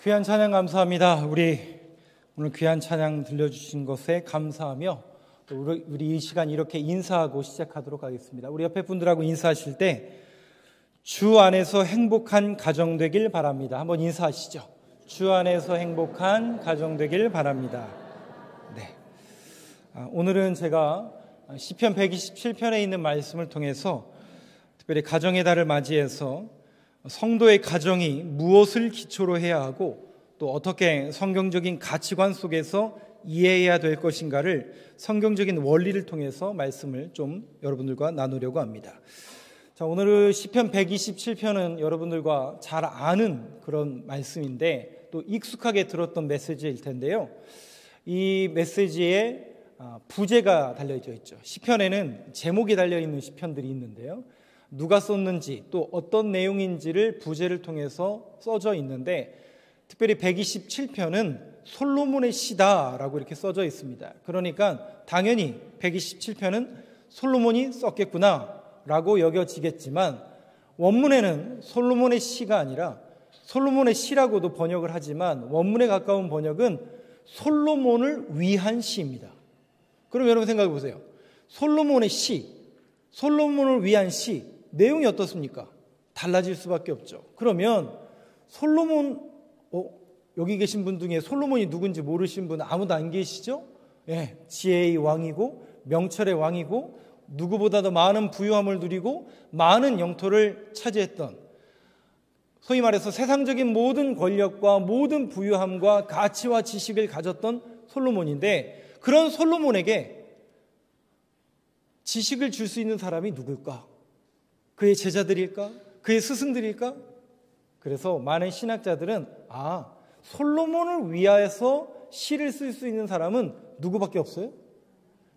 귀한 찬양 감사합니다. 우리 오늘 귀한 찬양 들려주신 것에 감사하며 또 우리 이 시간 이렇게 인사하고 시작하도록 하겠습니다. 우리 옆에 분들하고 인사하실 때 주 안에서 행복한 가정 되길 바랍니다. 한번 인사하시죠. 주 안에서 행복한 가정 되길 바랍니다. 네. 오늘은 제가 시편 127편에 있는 말씀을 통해서 특별히 가정의 달을 맞이해서 성도의 가정이 무엇을 기초로 해야 하고 또 어떻게 성경적인 가치관 속에서 이해해야 될 것인가를 성경적인 원리를 통해서 말씀을 좀 여러분들과 나누려고 합니다. 자, 오늘 시편 127편은 여러분들과 잘 아는 그런 말씀인데 또 익숙하게 들었던 메시지일 텐데요. 이 메시지에 부제가 달려져 있죠. 시편에는 제목이 달려있는 시편들이 있는데요. 누가 썼는지 또 어떤 내용인지를 부제를 통해서 써져 있는데 특별히 127편은 솔로몬의 시다라고 이렇게 써져 있습니다. 그러니까 당연히 127편은 솔로몬이 썼겠구나 라고 여겨지겠지만 원문에는 솔로몬의 시가 아니라 솔로몬의 시라고도 번역을 하지만 원문에 가까운 번역은 솔로몬을 위한 시입니다. 그럼 여러분 생각해 보세요. 솔로몬의 시, 솔로몬을 위한 시, 내용이 어떻습니까? 달라질 수밖에 없죠. 그러면 솔로몬, 여기 계신 분 중에 솔로몬이 누군지 모르신 분 아무도 안 계시죠? 예, 지혜의 왕이고 명철의 왕이고 누구보다도 많은 부유함을 누리고 많은 영토를 차지했던, 소위 말해서 세상적인 모든 권력과 모든 부유함과 가치와 지식을 가졌던 솔로몬인데 그런 솔로몬에게 지식을 줄 수 있는 사람이 누굴까? 그의 제자들일까? 그의 스승들일까? 그래서 많은 신학자들은 솔로몬을 위하여서 시를 쓸 수 있는 사람은 누구밖에 없어요?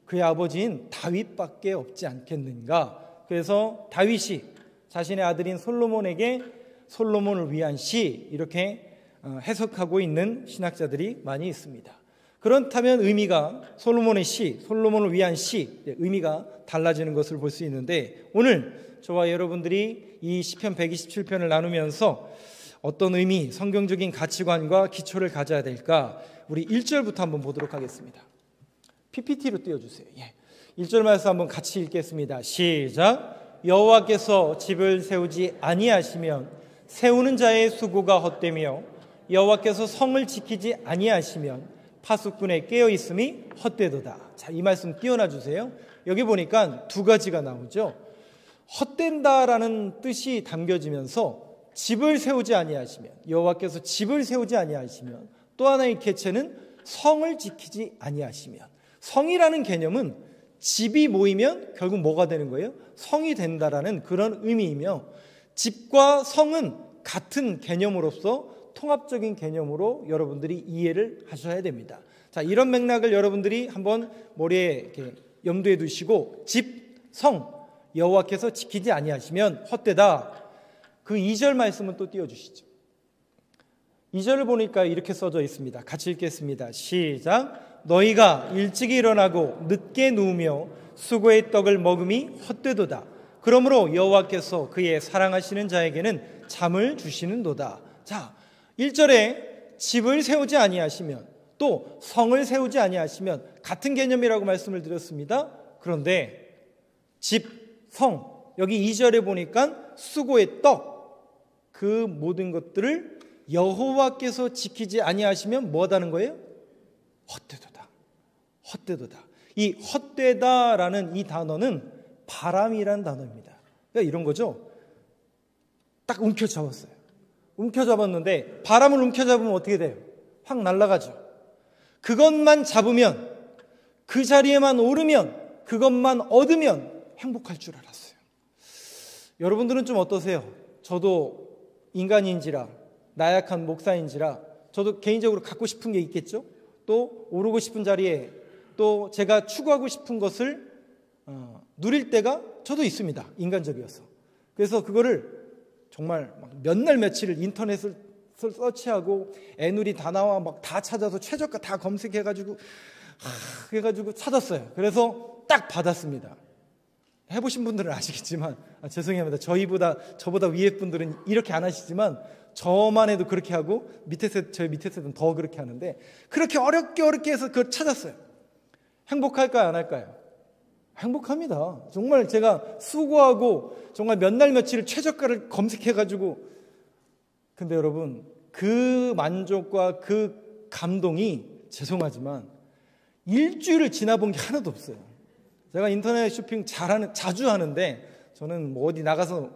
그의 아버지인 다윗밖에 없지 않겠는가? 그래서 다윗이 자신의 아들인 솔로몬에게 솔로몬을 위한 시 이렇게 해석하고 있는 신학자들이 많이 있습니다. 그렇다면 의미가 솔로몬의 시, 솔로몬을 위한 시 의미가 달라지는 것을 볼 수 있는데 오늘 저와 여러분들이 이 시편 127편을 나누면서 어떤 의미, 성경적인 가치관과 기초를 가져야 될까? 우리 1절부터 한번 보도록 하겠습니다. PPT로 띄워주세요. 1절 말씀 한번 같이 읽겠습니다. 시작. 여호와께서 집을 세우지 아니하시면 세우는 자의 수고가 헛되며 여호와께서 성을 지키지 아니하시면 파수꾼의 깨어있음이 헛되도다. 자, 이 말씀 띄워놔 주세요. 여기 보니까 두 가지가 나오죠. 헛된다라는 뜻이 담겨지면서 집을 세우지 아니하시면, 여호와께서 집을 세우지 아니하시면, 또 하나의 개체는 성을 지키지 아니하시면. 성이라는 개념은 집이 모이면 결국 뭐가 되는 거예요? 성이 된다라는 그런 의미이며 집과 성은 같은 개념으로서 통합적인 개념으로 여러분들이 이해를 하셔야 됩니다. 자, 이런 맥락을 여러분들이 한번 머리에 이렇게 염두에 두시고 집, 성, 여호와께서 지키지 아니하시면 헛되다. 그 2절 말씀은 또 띄워주시죠. 2절을 보니까 이렇게 써져 있습니다. 같이 읽겠습니다. 시작. 너희가 일찍이 일어나고 늦게 누우며 수고의 떡을 먹음이 헛되도다. 그러므로 여호와께서 그의 사랑하시는 자에게는 잠을 주시는도다. 자, 1절에 집을 세우지 아니하시면 또 성을 세우지 아니하시면 같은 개념이라고 말씀을 드렸습니다. 그런데 집, 성, 여기 2절에 보니까 수고의 떡, 그 모든 것들을 여호와께서 지키지 아니하시면 뭐하다는 거예요? 헛되도다. 헛되도다. 이 헛되다라는 이 단어는 바람이란 단어입니다. 그러니까 이런 거죠. 딱 움켜잡았어요. 움켜잡았는데 바람을 움켜잡으면 어떻게 돼요? 확 날아가죠. 그것만 잡으면, 그 자리에만 오르면, 그것만 얻으면 행복할 줄 알았어요. 여러분들은 좀 어떠세요? 저도 인간인지라, 나약한 목사인지라 저도 개인적으로 갖고 싶은 게 있겠죠? 또 오르고 싶은 자리에 또 제가 추구하고 싶은 것을 누릴 때가 저도 있습니다. 인간적이어서. 그래서 그거를 정말 몇 날 며칠을 인터넷을 서치하고 애누리 다 나와 막 다 찾아서 최저가 다 검색해가지고 그래가지고 찾았어요. 그래서 딱 받았습니다. 해보신 분들은 아시겠지만 죄송합니다. 저보다 위에 분들은 이렇게 안 하시지만 저만 해도 그렇게 하고 저희 밑에 세대는 더 그렇게 하는데 그렇게 어렵게 해서 그걸 찾았어요. 행복할까요? 안 할까요? 행복합니다. 정말 제가 수고하고 정말 몇 날 며칠을 최저가를 검색해가지고 근데 여러분 그 만족과 그 감동이 죄송하지만 일주일을 지나본 게 하나도 없어요. 제가 인터넷 쇼핑 자주 하는데 저는 뭐 어디 나가서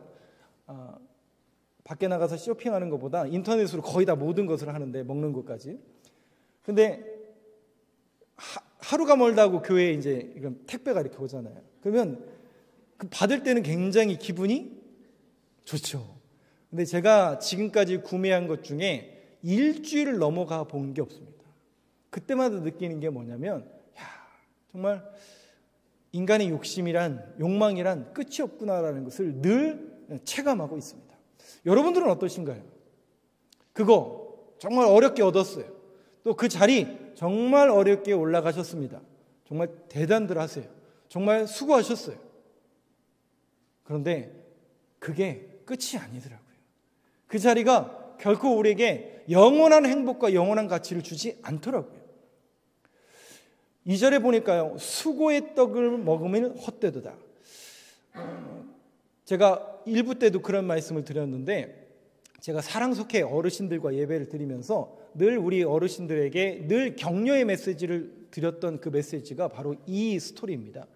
밖에 나가서 쇼핑하는 것보다 인터넷으로 거의 다 모든 것을 하는데 먹는 것까지. 근데 하루가 멀다고 교회에 이제 이런 택배가 이렇게 오잖아요. 그러면 그 받을 때는 굉장히 기분이 좋죠. 근데 제가 지금까지 구매한 것 중에 일주일을 넘어가 본 게 없습니다. 그때마다 느끼는 게 뭐냐면 정말 인간의 욕망이란 끝이 없구나라는 것을 늘 체감하고 있습니다. 여러분들은 어떠신가요? 그거 정말 어렵게 얻었어요. 또 그 자리 정말 어렵게 올라가셨습니다. 정말 대단들 하세요. 정말 수고하셨어요. 그런데 그게 끝이 아니더라고요. 그 자리가 결코 우리에게 영원한 행복과 영원한 가치를 주지 않더라고요. 2절에 보니까요. 수고의 떡을 먹으면 헛되도다. 제가 1부 때도 그런 말씀을 드렸는데 제가 사랑속회 어르신들과 예배를 드리면서 늘 우리 어르신들에게 늘 격려의 메시지를 드렸던 그 메시지가 바로 이 스토리입니다.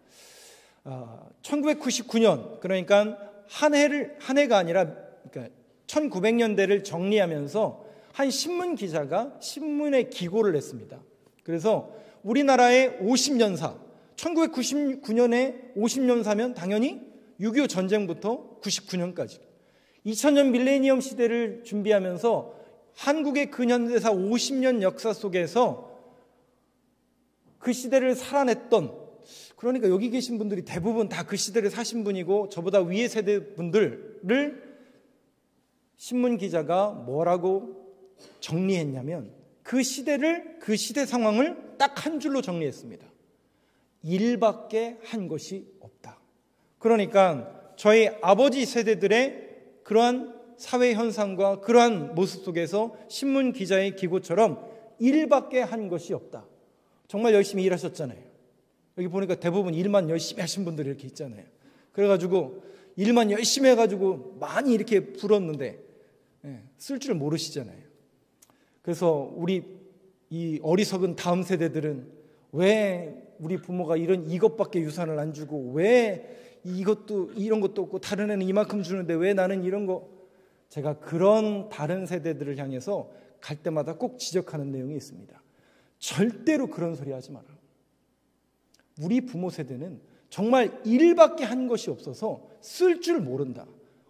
1999년 그러니까 한 해가 아니라 그러니까 1900년대를 정리하면서 한 신문 기자가 신문에 기고를 했습니다. 그래서 우리나라의 50년사 1999년에 50년사면 당연히 6.25 전쟁부터 99년까지 2000년 밀레니엄 시대를 준비하면서 한국의 근현대사 50년 역사 속에서 그 시대를 살아냈던 그러니까 여기 계신 분들이 대부분 다 그 시대를 사신 분이고 저보다 위의 세대 분들을 신문 기자가 뭐라고 정리했냐면 그 시대 상황을 딱 한 줄로 정리했습니다. 일밖에 한 것이 없다. 그러니까 저희 아버지 세대들의 그러한 사회 현상과 그러한 모습 속에서 신문 기자의 기고처럼 일밖에 한 것이 없다. 정말 열심히 일하셨잖아요. 여기 보니까 대부분 일만 열심히 하신 분들이 이렇게 있잖아요. 그래가지고 일만 열심히 해가지고 많이 이렇게 불었는데 쓸 줄 모르시잖아요. 그래서 우리 이 어리석은 다음 세대들은 왜 우리 부모가 이것밖에 유산을 안 주고 왜 이런 것도 없고 다른 애는 이만큼 주는데 왜 나는 이런 거 제가 그런 다른 세대들을 향해서 갈 때마다 꼭 지적하는 내용이 있습니다. 절대로 그런 소리 하지 마라. 우리 부모 세대는 정말 일밖에 한 것이 없어서 쓸 줄 모른다.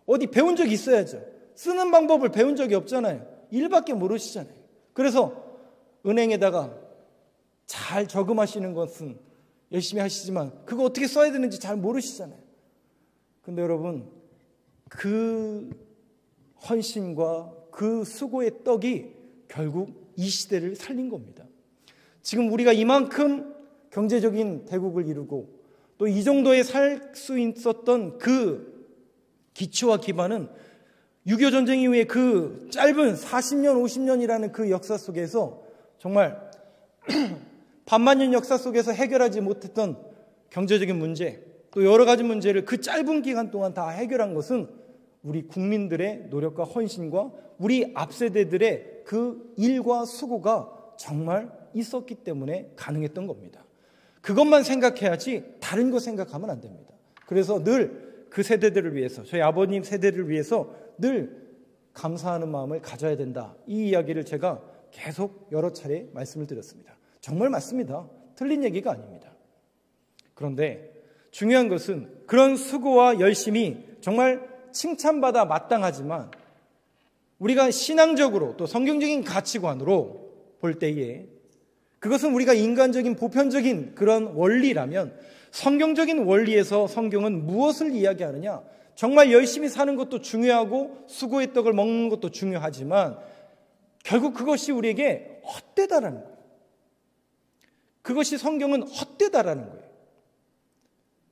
어디 배운 적이 있어야죠. 쓰는 방법을 배운 적이 없잖아요. 일밖에 모르시잖아요. 그래서 은행에다가 잘 저금하시는 것은 열심히 하시지만 그거 어떻게 써야 되는지 잘 모르시잖아요. 근데 여러분 그 헌신과 그 수고의 떡이 결국 이 시대를 살린 겁니다. 지금 우리가 이만큼 경제적인 대국을 이루고 또 이 정도에 살 수 있었던 그 기초와 기반은 6.25 전쟁 이후에 그 짧은 40년, 50년이라는 그 역사 속에서 정말 반만년 역사 속에서 해결하지 못했던 경제적인 문제 또 여러 가지 문제를 그 짧은 기간 동안 다 해결한 것은 우리 국민들의 노력과 헌신과 우리 앞세대들의 그 일과 수고가 정말 있었기 때문에 가능했던 겁니다. 그것만 생각해야지 다른 거 생각하면 안 됩니다. 그래서 늘 그 세대들을 위해서 저희 아버님 세대를 위해서 늘 감사하는 마음을 가져야 된다. 이 이야기를 제가 계속 여러 차례 말씀을 드렸습니다. 정말 맞습니다. 틀린 얘기가 아닙니다. 그런데 중요한 것은 그런 수고와 열심이 정말 칭찬받아 마땅하지만 우리가 신앙적으로 또 성경적인 가치관으로 볼 때에 그것은 우리가 인간적인 보편적인 그런 원리라면 성경적인 원리에서 성경은 무엇을 이야기하느냐? 정말 열심히 사는 것도 중요하고 수고의 떡을 먹는 것도 중요하지만 결국 그것이 우리에게 헛되다라는 거예요. 그것이 성경은 헛되다라는 거예요.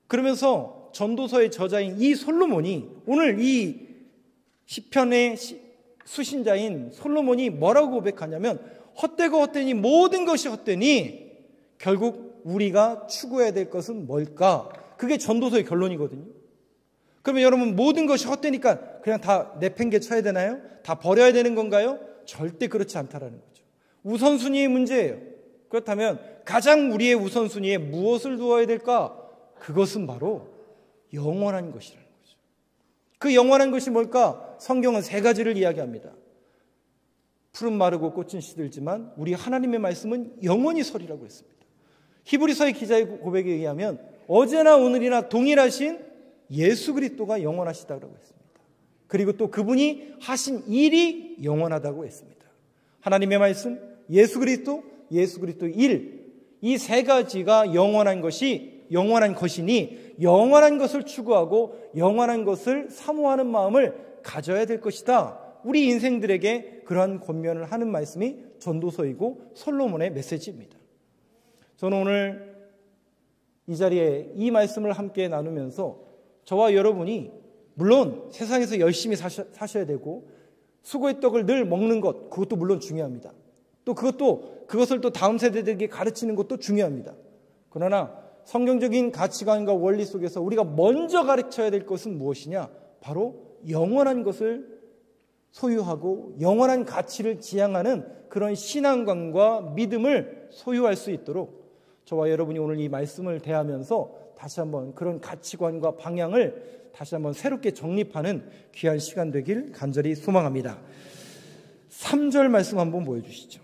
그러면서 전도서의 저자인 이 솔로몬이 오늘 이 시편의 수신자인 솔로몬이 뭐라고 고백하냐면 헛되고 헛되니 모든 것이 헛되니 결국 우리가 추구해야 될 것은 뭘까? 그게 전도서의 결론이거든요. 그러면 여러분 모든 것이 헛되니까 그냥 다 내팽개쳐야 되나요? 다 버려야 되는 건가요? 절대 그렇지 않다라는 거죠. 우선순위의 문제예요. 그렇다면 가장 우리의 우선순위에 무엇을 두어야 될까? 그것은 바로 영원한 것이라는 거죠. 그 영원한 것이 뭘까? 성경은 세 가지를 이야기합니다. 푸른 마르고 꽃은 시들지만 우리 하나님의 말씀은 영원히 서리라고 했습니다. 히브리서의 기자의 고백에 의하면 어제나 오늘이나 동일하신 예수 그리스도가 영원하시다고 했습니다. 그리고 또 그분이 하신 일이 영원하다고 했습니다. 하나님의 말씀, 예수 그리스도, 예수 그리스도의 일, 이 세 가지가 영원한 것이니 영원한 것을 추구하고 영원한 것을 사모하는 마음을 가져야 될 것이다. 우리 인생들에게 그러한 권면을 하는 말씀이 전도서이고 솔로몬의 메시지입니다. 저는 오늘 이 자리에 이 말씀을 함께 나누면서 저와 여러분이 물론 세상에서 열심히 사셔야 되고 수고의 떡을 늘 먹는 것, 그것도 물론 중요합니다. 또 그것을 또 다음 세대들에게 가르치는 것도 중요합니다. 그러나 성경적인 가치관과 원리 속에서 우리가 먼저 가르쳐야 될 것은 무엇이냐? 바로 영원한 것을 소유하고 영원한 가치를 지향하는 그런 신앙관과 믿음을 소유할 수 있도록 저와 여러분이 오늘 이 말씀을 대하면서 다시 한번 그런 가치관과 방향을 다시 한번 새롭게 정립하는 귀한 시간 되길 간절히 소망합니다. 3절 말씀 한번 보여주시죠.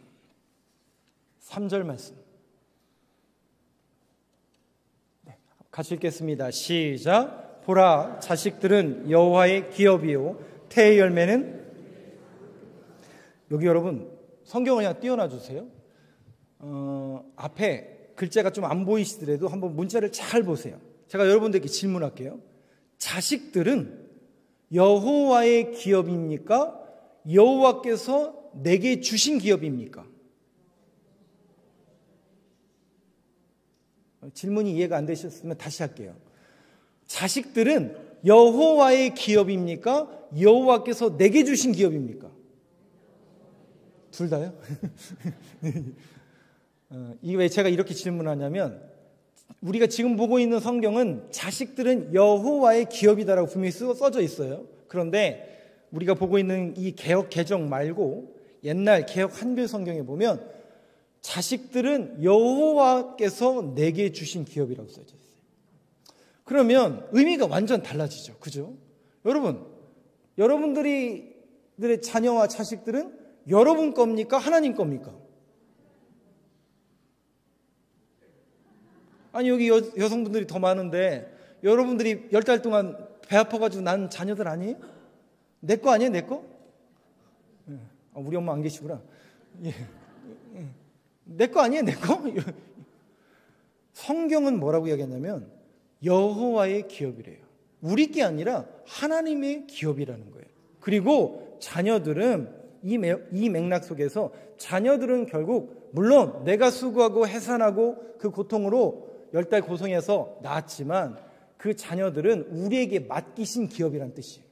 3절 말씀. 네, 같이 읽겠습니다. 시작. 보라, 자식들은 여호와의 기업이요 태의 열매는. 여기 여러분 성경을 그냥 띄워놔 주세요. 앞에 글자가 좀 안 보이시더라도 한번 문자를 잘 보세요. 제가 여러분들께 질문할게요. 자식들은 여호와의 기업입니까? 여호와께서 내게 주신 기업입니까? 질문이 이해가 안 되셨으면 다시 할게요. 자식들은 여호와의 기업입니까? 여호와께서 내게 주신 기업입니까? 둘 다요? 이게 왜 제가 이렇게 질문하냐면 우리가 지금 보고 있는 성경은 자식들은 여호와의 기업이다라고 분명히 써져 있어요. 그런데 우리가 보고 있는 이 개역 개정 말고 옛날 개역 한글 성경에 보면 자식들은 여호와께서 내게 주신 기업이라고 써져 있어요. 그러면 의미가 완전 달라지죠. 그죠? 여러분들의 자녀와 자식들은 여러분 겁니까? 하나님 겁니까? 아니 여기 여성분들이 더 많은데 여러분들이 10달 동안 배 아파가지고 난 자녀들 아니에요? 내 거 아니에요? 내 거? 우리 엄마 안 계시구나. 내 거 아니에요? 내 거? 성경은 뭐라고 이야기했냐면 여호와의 기업이래요. 우리 게 아니라 하나님의 기업이라는 거예요. 그리고 자녀들은 이 맥락 속에서 자녀들은 결국 물론 내가 수고하고 해산하고 그 고통으로 10달 고생해서 낳았지만 그 자녀들은 우리에게 맡기신 기업이란 뜻이에요.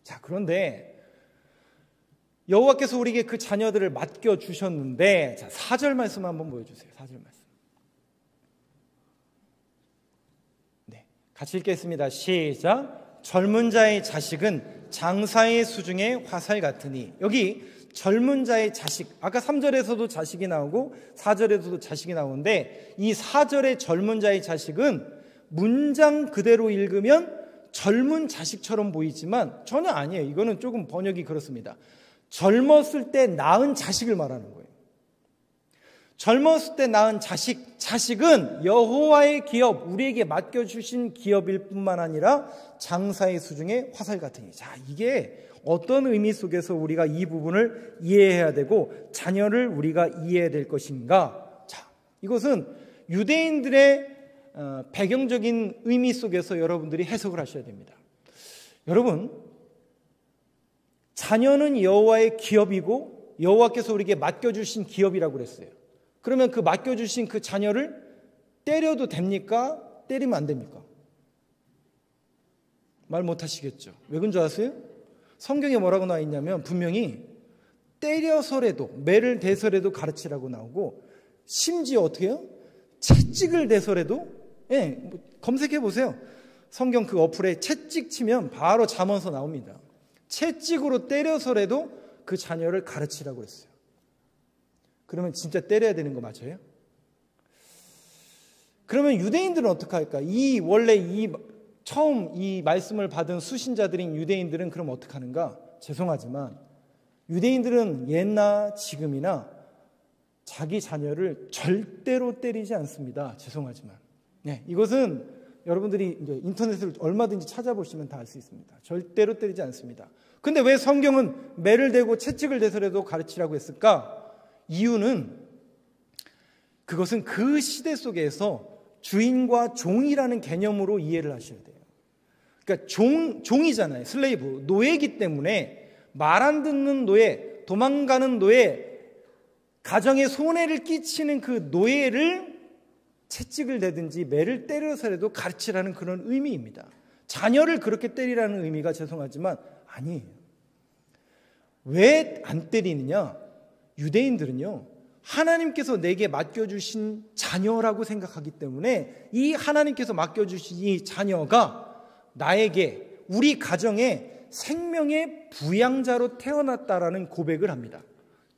자, 그런데 여호와께서 우리에게 그 자녀들을 맡겨주셨는데 자, 4절 말씀 한번 보여주세요. 4절 말씀. 네, 같이 읽겠습니다. 시작. 젊은 자의 자식은 장사의 수중에 화살 같으니. 여기 젊은 자의 자식, 아까 3절에서도 자식이 나오고 4절에서도 자식이 나오는데 이 4절의 젊은 자의 자식은 문장 그대로 읽으면 젊은 자식처럼 보이지만 전혀 아니에요. 이거는 조금 번역이 그렇습니다. 젊었을 때 낳은 자식을 말하는 거예요. 젊었을 때 낳은 자식은 여호와의 기업, 우리에게 맡겨주신 기업일 뿐만 아니라 장사의 수중에 화살 같으니. 자, 이게 어떤 의미 속에서 우리가 이 부분을 이해해야 되고 자녀를 우리가 이해해야 될 것인가? 자, 이것은 유대인들의 배경적인 의미 속에서 여러분들이 해석을 하셔야 됩니다. 여러분, 자녀는 여호와의 기업이고 여호와께서 우리에게 맡겨주신 기업이라고 그랬어요. 그러면 그 맡겨주신 그 자녀를 때려도 됩니까? 때리면 안 됩니까? 말 못하시겠죠. 왜 그런 줄 아세요? 성경에 뭐라고 나와 있냐면 분명히 때려서라도, 매를 대서라도 가르치라고 나오고, 심지어 어떻게 해요? 채찍을 대서라도, 검색해 보세요. 성경 그 어플에 채찍 치면 바로 잠언서 나옵니다. 채찍으로 때려서라도 그 자녀를 가르치라고 했어요. 그러면 진짜 때려야 되는 거 맞아요? 그러면 유대인들은 어떻게 할까? 처음 이 말씀을 받은 수신자들인 유대인들은 그럼 어떻게 하는가? 죄송하지만 유대인들은 예나 지금이나 자기 자녀를 절대로 때리지 않습니다. 죄송하지만. 이것은 여러분들이 이제 인터넷을 얼마든지 찾아보시면 다 알 수 있습니다. 절대로 때리지 않습니다. 근데 왜 성경은 매를 대고 채찍을 대서라도 가르치라고 했을까? 이유는 그것은 그 시대 속에서 주인과 종이라는 개념으로 이해를 하셔야 돼요. 그러니까 종이잖아요. 슬레이브, 노예이기 때문에 말 안 듣는 노예, 도망가는 노예, 가정에 손해를 끼치는 그 노예를 채찍을 대든지 매를 때려서라도 가르치라는 그런 의미입니다. 자녀를 그렇게 때리라는 의미가 죄송하지만 아니에요. 왜 안 때리느냐? 유대인들은요, 하나님께서 내게 맡겨주신 자녀라고 생각하기 때문에 이 하나님께서 맡겨주신 이 자녀가 나에게, 우리 가정에 생명의 부양자로 태어났다라는 고백을 합니다.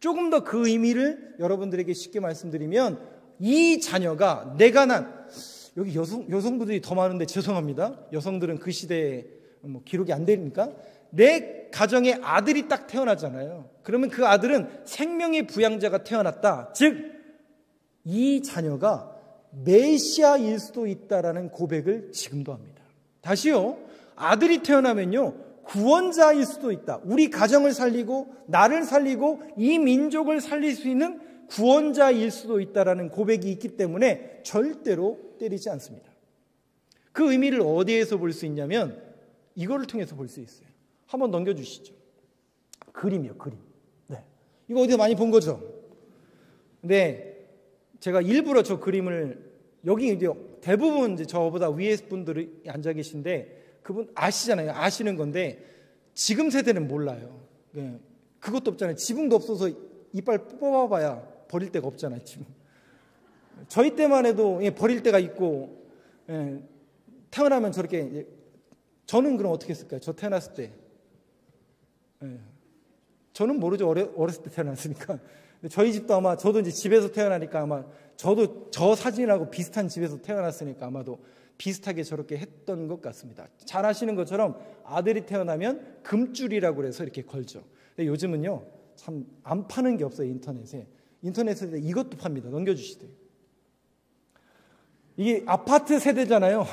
조금 더 그 의미를 여러분들에게 쉽게 말씀드리면, 이 자녀가 내가 여기 여성분들이 더 많은데 죄송합니다. 여성들은 그 시대에 기록이 안 되니까 내 가정에 아들이 딱 태어나잖아요. 그러면 그 아들은 생명의 부양자가 태어났다. 즉 이 자녀가 메시아일 수도 있다라는 고백을 지금도 합니다. 다시요. 아들이 태어나면요, 구원자일 수도 있다. 우리 가정을 살리고 나를 살리고 이 민족을 살릴 수 있는 구원자일 수도 있다라는 고백이 있기 때문에 절대로 때리지 않습니다. 그 의미를 어디에서 볼 수 있냐면 이거를 통해서 볼 수 있어요. 한번 넘겨주시죠. 그림이요, 그림. 이거 어디서 많이 본 거죠? 근데 제가 일부러 저 그림을, 여기 이제 대부분 이제 저보다 위에 분들이 앉아 계신데 그분 아시잖아요. 아시는 건데 지금 세대는 몰라요. 그것도 없잖아요. 지붕도 없어서 이빨 뽑아봐야 버릴 데가 없잖아요. 지금 저희 때만 해도 버릴 데가 있고, 태어나면 저렇게, 저는 그럼 어떻게 했을까요? 저 태어났을 때, 저는 모르죠. 어렸을 때 태어났으니까. 근데 저희 집도 아마, 저도 이제 집에서 태어나니까 아마 저도 저 사진하고 비슷한 집에서 태어났으니까 아마도 비슷하게 저렇게 했던 것 같습니다. 잘 아시는 것처럼 아들이 태어나면 금줄이라고 해서 이렇게 걸죠. 근데 요즘은요, 참 안 파는 게 없어요. 인터넷에 이것도 팝니다. 넘겨주시대요. 이게 아파트 세대잖아요.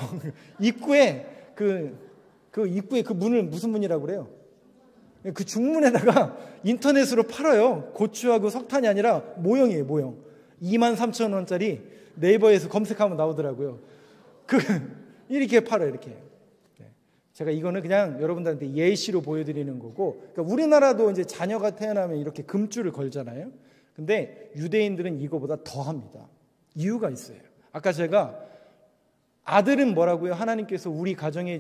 입구에 그 입구에 그 문을 무슨 문이라고 그래요? 그 중문에다가 인터넷으로 팔아요. 고추하고 석탄이 아니라 모형이에요. 모형. 23,000원짜리 네이버에서 검색하면 나오더라고요. 이렇게 팔아요. 이렇게. 제가 이거는 그냥 여러분들한테 예시로 보여드리는 거고, 그러니까 우리나라도 이제 자녀가 태어나면 이렇게 금줄을 걸잖아요. 근데 유대인들은 이거보다 더 합니다. 이유가 있어요. 아까 제가 아들은 뭐라고요? 하나님께서 우리 가정에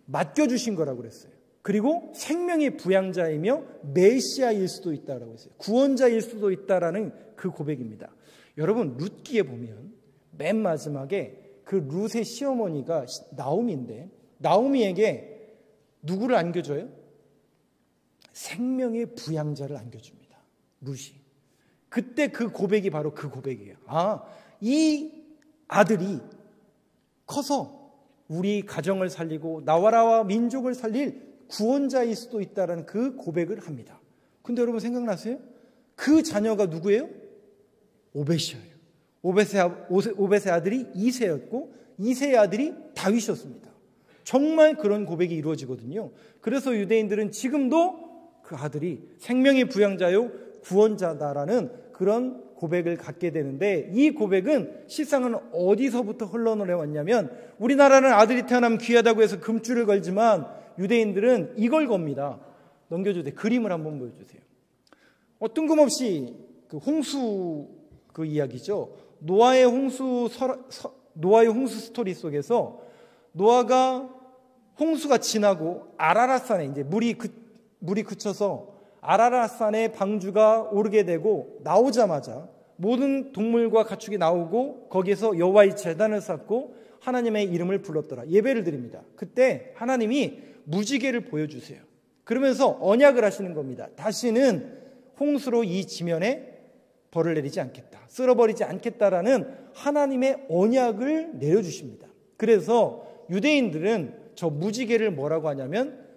맡겨주신 거라고 그랬어요. 그리고 생명의 부양자이며 메시아일 수도 있다라고 했어요. 구원자일 수도 있다라는 그 고백입니다. 여러분, 룻기에 보면 맨 마지막에 그 룻의 시어머니가 나오미인데, 나오미에게 누구를 안겨줘요? 생명의 부양자를 안겨줍니다. 룻이. 그때 그 고백이 바로 그 고백이에요. 이 아들이 커서 우리 가정을 살리고 나라와 민족을 살릴 구원자일 수도 있다는 그 고백을 합니다. 근데 여러분 생각나세요? 그 자녀가 누구예요? 오벳이에요. 오벳의 아들이 이새였고 이새의 아들이 다윗이었습니다. 정말 그런 고백이 이루어지거든요. 그래서 유대인들은 지금도 그 아들이 생명의 부양자요 구원자다라는 그런 고백을 갖게 되는데, 이 고백은 실상은 어디서부터 흘러내 왔냐면, 우리나라는 아들이 태어나면 귀하다고 해서 금줄을 걸지만 유대인들은 이걸 겁니다. 넘겨주세요. 그림을 한번 보여주세요. 뜬금없이 그 홍수 그 이야기죠. 노아의 홍수 스토리 속에서 노아가 홍수가 지나고 아라랏산에 이제 물이 그쳐서 아라랏산에 방주가 오르게 되고 나오자마자 모든 동물과 가축이 나오고 거기에서 여호와의 제단을 쌓고 하나님의 이름을 불렀더라. 예배를 드립니다. 그때 하나님이 무지개를 보여주세요. 그러면서 언약을 하시는 겁니다. 다시는 홍수로 이 지면에 벌을 내리지 않겠다. 쓸어버리지 않겠다라는 하나님의 언약을 내려주십니다. 그래서 유대인들은 저 무지개를 뭐라고 하냐면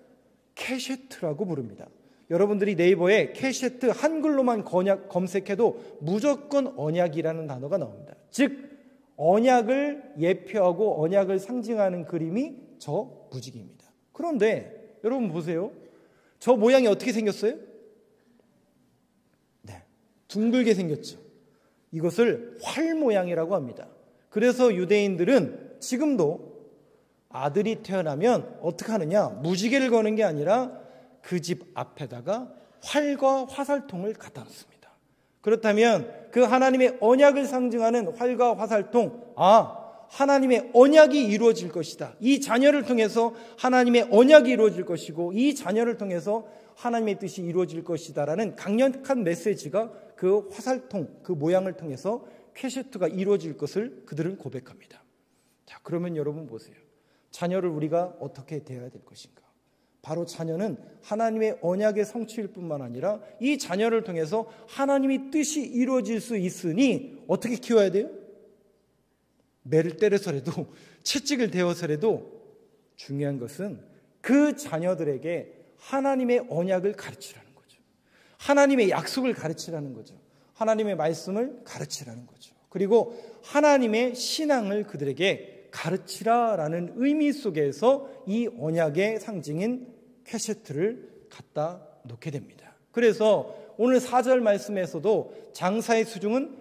케셰트라고 부릅니다. 여러분들이 네이버에 케셰트 한글로만 검색해도 무조건 언약이라는 단어가 나옵니다. 즉 언약을 예표하고 언약을 상징하는 그림이 저 무지개입니다. 그런데 여러분 보세요. 저 모양이 어떻게 생겼어요? 네, 둥글게 생겼죠. 이것을 활 모양이라고 합니다. 그래서 유대인들은 지금도 아들이 태어나면 어떻게 하느냐? 무지개를 거는 게 아니라 그 집 앞에다가 활과 화살통을 갖다 놓습니다. 그렇다면 그 하나님의 언약을 상징하는 활과 화살통, 하나님의 언약이 이루어질 것이다. 이 자녀를 통해서 하나님의 언약이 이루어질 것이고 이 자녀를 통해서 하나님의 뜻이 이루어질 것이다라는 강력한 메시지가 그 화살통, 그 모양을 통해서 퀘셰트가 이루어질 것을 그들은 고백합니다. 자, 그러면 여러분 보세요. 자녀를 우리가 어떻게 대해야 될 것인가? 바로 자녀는 하나님의 언약의 성취일 뿐만 아니라 이 자녀를 통해서 하나님의 뜻이 이루어질 수 있으니 어떻게 키워야 돼요? 매를 때려서라도 채찍을 대어서라도 중요한 것은 그 자녀들에게 하나님의 언약을 가르치라는 거죠. 하나님의 약속을 가르치라는 거죠. 하나님의 말씀을 가르치라는 거죠. 그리고 하나님의 신앙을 그들에게 가르치라라는 의미 속에서 이 언약의 상징인 퀘셰트를 갖다 놓게 됩니다. 그래서 오늘 4절 말씀에서도 장사의 수중은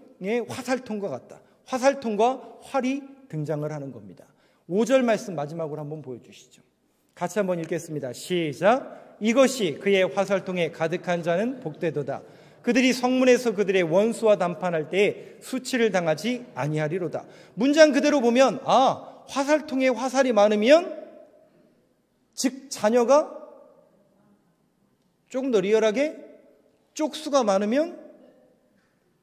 화살통과 같다. 화살통과 활이 등장을 하는 겁니다. 5절 말씀 마지막으로 한번 보여주시죠. 같이 한번 읽겠습니다. 시작. 이것이 그의 화살통에 가득한 자는 복되도다. 그들이 성문에서 그들의 원수와 담판할 때에 수치를 당하지 아니하리로다. 문장 그대로 보면 화살통에 화살이 많으면 즉 자녀가 조금 더 리얼하게 쪽수가 많으면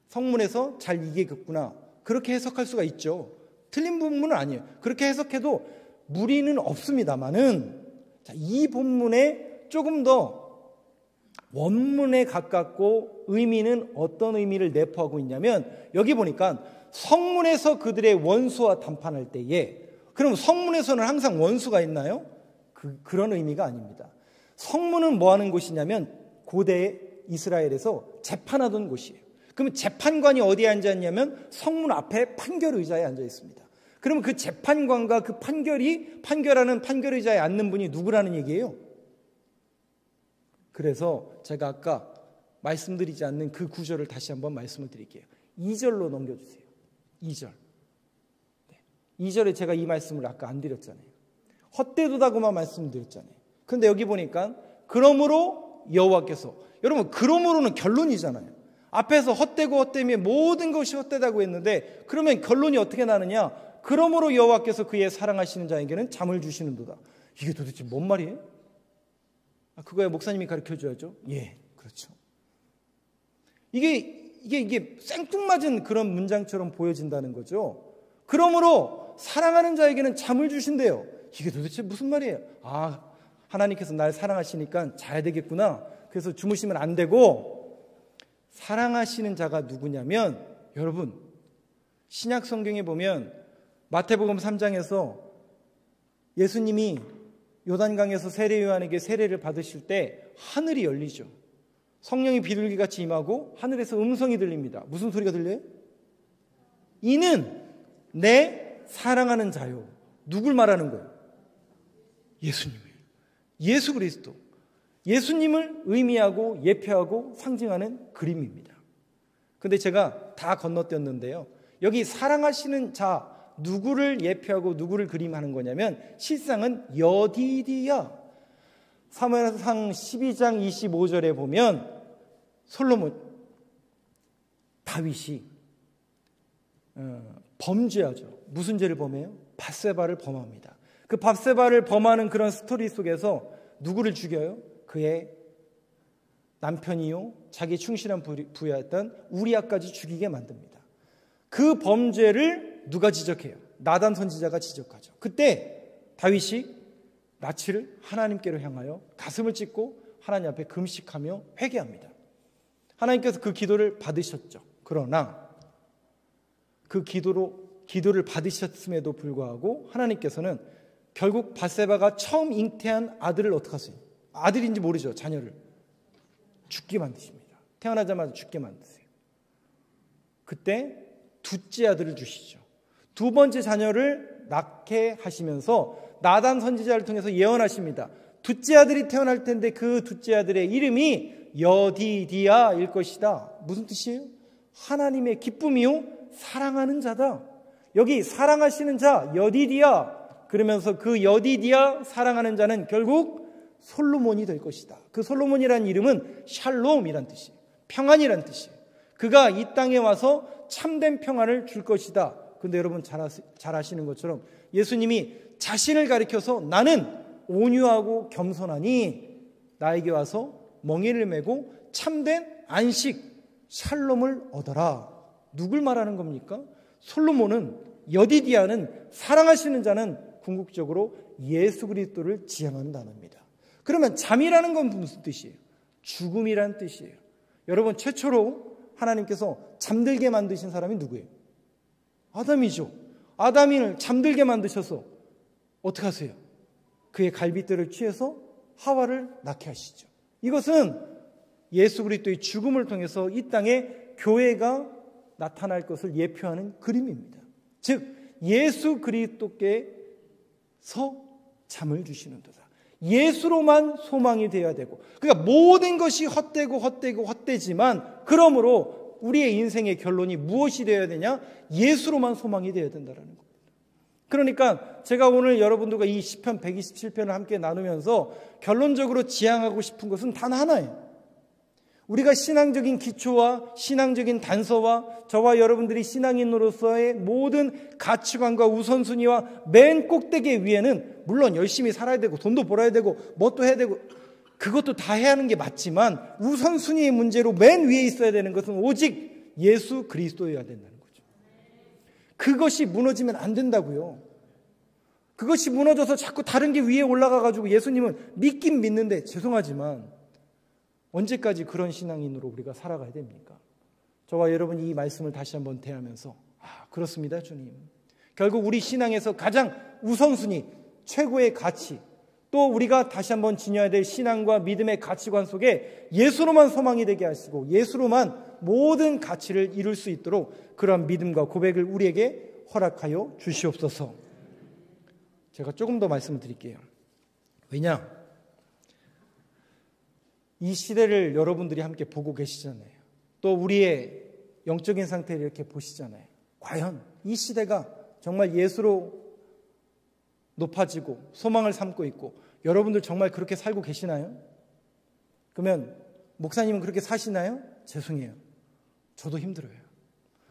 성문에서 잘 이기겠구나. 그렇게 해석할 수가 있죠. 틀린 부분은 아니에요. 그렇게 해석해도 무리는 없습니다만은 이 본문에 조금 더 원문에 가깝고 의미는 어떤 의미를 내포하고 있냐면 여기 보니까 성문에서 그들의 원수와 담판할 때에 그럼 성문에서는 항상 원수가 있나요? 그런 의미가 아닙니다. 성문은 뭐 하는 곳이냐면 고대 이스라엘에서 재판하던 곳이에요. 그러면 재판관이 어디에 앉았냐면 성문 앞에 판결 의자에 앉아 있습니다. 그러면 그 재판관과 그 판결하는 판결 의자에 앉는 분이 누구라는 얘기예요? 그래서 제가 아까 말씀드리지 않는 그 구절을 다시 한번 말씀을 드릴게요. 2절로 넘겨주세요. 2절. 2절에 제가 이 말씀을 아까 안 드렸잖아요. 헛되도다고만 말씀드렸잖아요. 그런데 여기 보니까 그러므로 여호와께서, 여러분 그러므로는 결론이잖아요. 앞에서 헛되고 헛되며 모든 것이 헛되다고 했는데 그러면 결론이 어떻게 나느냐? 그러므로 여호와께서 그의 사랑하시는 자에게는 잠을 주시는도다. 이게 도대체 뭔 말이에요? 그거야 목사님이 가르쳐줘야죠. 예, 그렇죠. 이게 생뚱맞은 그런 문장처럼 보여진다는 거죠. 그러므로 사랑하는 자에게는 잠을 주신대요. 이게 도대체 무슨 말이에요? 하나님께서 날 사랑하시니까 자야 되겠구나. 그래서 주무시면 안 되고, 사랑하시는 자가 누구냐면 여러분 신약 성경에 보면 마태복음 3장에서 예수님이 요단강에서 세례 요한에게 세례를 받으실 때 하늘이 열리죠. 성령이 비둘기같이 임하고 하늘에서 음성이 들립니다. 무슨 소리가 들려요? 이는 내 사랑하는 자요. 누굴 말하는 거예요? 예수님이에요. 예수 그리스도. 예수님을 의미하고 예표하고 상징하는 그림입니다. 근데 제가 다 건너뛰었는데요. 여기 사랑하시는 자, 누구를 예표하고 누구를 그림하는 거냐면 실상은 여디디야. 사무엘상 12장 25절에 보면 다윗이 범죄하죠. 무슨 죄를 범해요? 밧세바를 범합니다. 그 밧세바를 범하는 그런 스토리 속에서 누구를 죽여요? 그의 남편이요, 자기 충실한 부하였던 우리아까지 죽이게 만듭니다. 그 범죄를 누가 지적해요? 나단 선지자가 지적하죠. 그때 다윗이 낯을 하나님께로 향하여 가슴을 찢고 하나님 앞에 금식하며 회개합니다. 하나님께서 그 기도를 받으셨죠. 그러나 그 기도를 받으셨음에도 불구하고 하나님께서는 결국 밧세바가 처음 잉태한 아들을 어떻게 하세요? 아들인지 모르죠. 자녀를 죽게 만드십니다. 태어나자마자 죽게 만드세요. 그때 둘째 아들을 주시죠. 두 번째 자녀를 낳게 하시면서 나단 선지자를 통해서 예언하십니다. 둘째 아들이 태어날 텐데 그 둘째 아들의 이름이 여디디아일 것이다. 무슨 뜻이에요? 하나님의 기쁨이요 사랑하는 자다. 여기 사랑하시는 자 여디디아 그러면서 그 여디디아 사랑하는 자는 결국 솔로몬이 될 것이다. 그 솔로몬이라는 이름은 샬롬이란 뜻이에요. 평안이란 뜻이에요. 그가 이 땅에 와서 참된 평안을 줄 것이다. 그런데 여러분 잘 아시는 것처럼 예수님이 자신을 가리켜서 나는 온유하고 겸손하니 나에게 와서 멍에를 메고 참된 안식 샬롬을 얻어라. 누굴 말하는 겁니까? 솔로몬은 여디디아는 사랑하시는 자는 궁극적으로 예수 그리스도를 지향하는 단어입니다. 그러면 잠이라는 건 무슨 뜻이에요? 죽음이란 뜻이에요. 여러분 최초로 하나님께서 잠들게 만드신 사람이 누구예요? 아담이죠. 아담을 잠들게 만드셔서 어떻게 하세요? 그의 갈빗대를 취해서 하와를 낳게 하시죠. 이것은 예수 그리스도의 죽음을 통해서 이 땅에 교회가 나타날 것을 예표하는 그림입니다. 즉 예수 그리스도께서 잠을 주시는도다. 예수로만 소망이 되어야 되고, 그러니까 모든 것이 헛되지만 그러므로 우리의 인생의 결론이 무엇이 되어야 되냐? 예수로만 소망이 되어야 된다는 겁니다. 그러니까 제가 오늘 여러분들과 이 시편 127편을 함께 나누면서 결론적으로 지향하고 싶은 것은 단 하나예요. 우리가 신앙적인 기초와 신앙적인 단서와 저와 여러분들이 신앙인으로서의 모든 가치관과 우선순위와 맨 꼭대기 위에는 물론 열심히 살아야 되고 돈도 벌어야 되고 뭣도 해야 되고 그것도 다 해야 하는 게 맞지만 우선순위의 문제로 맨 위에 있어야 되는 것은 오직 예수 그리스도여야 된다는 거죠. 그것이 무너지면 안 된다고요. 그것이 무너져서 자꾸 다른 게 위에 올라가가지고 예수님은 믿긴 믿는데 죄송하지만 언제까지 그런 신앙인으로 우리가 살아가야 됩니까? 저와 여러분이 이 말씀을 다시 한번 대하면서 그렇습니다 주님. 결국 우리 신앙에서 가장 우선순위, 최고의 가치, 또 우리가 다시 한번 지녀야 될 신앙과 믿음의 가치관 속에 예수로만 소망이 되게 하시고 예수로만 모든 가치를 이룰 수 있도록 그러한 믿음과 고백을 우리에게 허락하여 주시옵소서. 제가 조금 더 말씀을 드릴게요. 왜냐? 이 시대를 여러분들이 함께 보고 계시잖아요. 또 우리의 영적인 상태를 이렇게 보시잖아요. 과연 이 시대가 정말 예수로 높아지고 소망을 삼고 있고 여러분들 정말 그렇게 살고 계시나요? 그러면 목사님은 그렇게 사시나요? 죄송해요. 저도 힘들어요.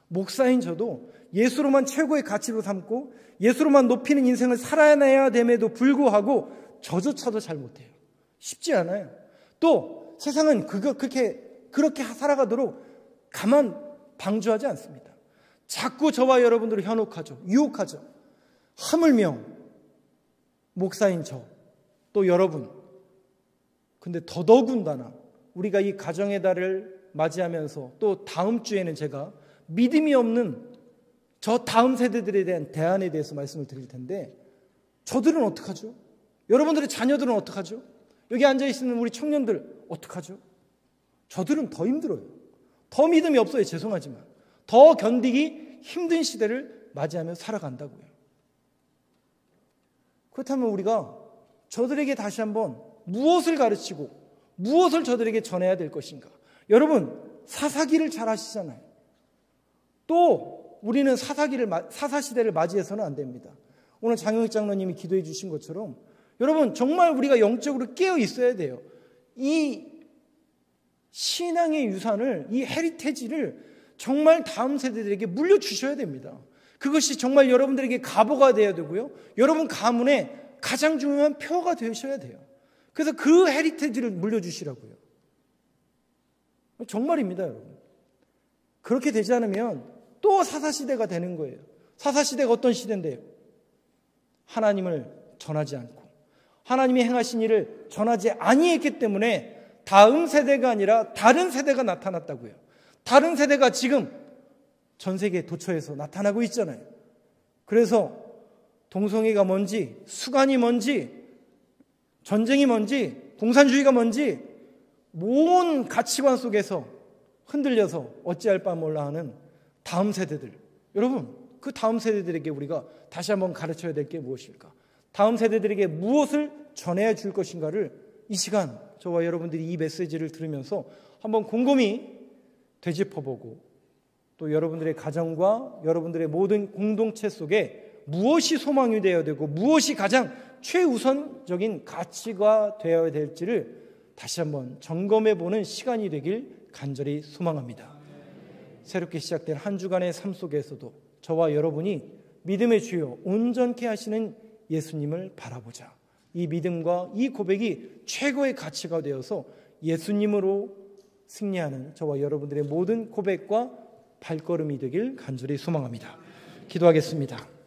목사인 저도 예수로만 최고의 가치로 삼고 예수로만 높이는 인생을 살아내야 됨에도 불구하고 저조차도 잘 못해요. 쉽지 않아요. 또 세상은 그렇게 살아가도록 가만 방주하지 않습니다. 자꾸 저와 여러분들을 현혹하죠. 유혹하죠. 하물며 목사인 저, 또 여러분. 근데 더더군다나 우리가 이 가정의 달을 맞이하면서 또 다음 주에는 제가 믿음이 없는 저 다음 세대들에 대한 대안에 대해서 말씀을 드릴 텐데 저들은 어떡하죠? 여러분들의 자녀들은 어떡하죠? 여기 앉아있는 우리 청년들 어떡하죠? 저들은 더 힘들어요. 더 믿음이 없어요. 죄송하지만. 더 견디기 힘든 시대를 맞이하며 살아간다고요. 그렇다면 우리가 저들에게 다시 한번 무엇을 가르치고 무엇을 저들에게 전해야 될 것인가? 여러분 사사기를 잘 아시잖아요. 또 우리는 사사시대를 맞이해서는 안 됩니다. 오늘 장영익 장로님이 기도해 주신 것처럼 여러분 정말 우리가 영적으로 깨어 있어야 돼요. 이 신앙의 유산을, 이 헤리테지를 정말 다음 세대들에게 물려주셔야 됩니다. 그것이 정말 여러분들에게 가보가 되어야 되고요. 여러분 가문에 가장 중요한 표가 되셔야 돼요. 그래서 그 헤리테지를 물려주시라고요. 정말입니다, 여러분. 그렇게 되지 않으면 또 사사시대가 되는 거예요. 사사시대가 어떤 시대인데요? 하나님을 전하지 않고 하나님이 행하신 일을 전하지 아니했기 때문에 다음 세대가 아니라 다른 세대가 나타났다고요. 다른 세대가 지금 전 세계 도처에서 나타나고 있잖아요. 그래서 동성애가 뭔지, 수간이 뭔지, 전쟁이 뭔지, 공산주의가 뭔지 모든 가치관 속에서 흔들려서 어찌할 바 몰라 하는 다음 세대들. 여러분, 그 다음 세대들에게 우리가 다시 한번 가르쳐야 될 게 무엇일까? 다음 세대들에게 무엇을 전해야 줄 것인가를 이 시간 저와 여러분들이 이 메시지를 들으면서 한번 곰곰이 되짚어보고 또 여러분들의 가정과 여러분들의 모든 공동체 속에 무엇이 소망이 되어야 되고 무엇이 가장 최우선적인 가치가 되어야 될지를 다시 한번 점검해보는 시간이 되길 간절히 소망합니다. 새롭게 시작된 한 주간의 삶 속에서도 저와 여러분이 믿음의 주요 온전케 하시는 예수님을 바라보자. 이 믿음과 이 고백이 최고의 가치가 되어서 예수님으로 승리하는 저와 여러분들의 모든 고백과 발걸음이 되길 간절히 소망합니다. 기도하겠습니다.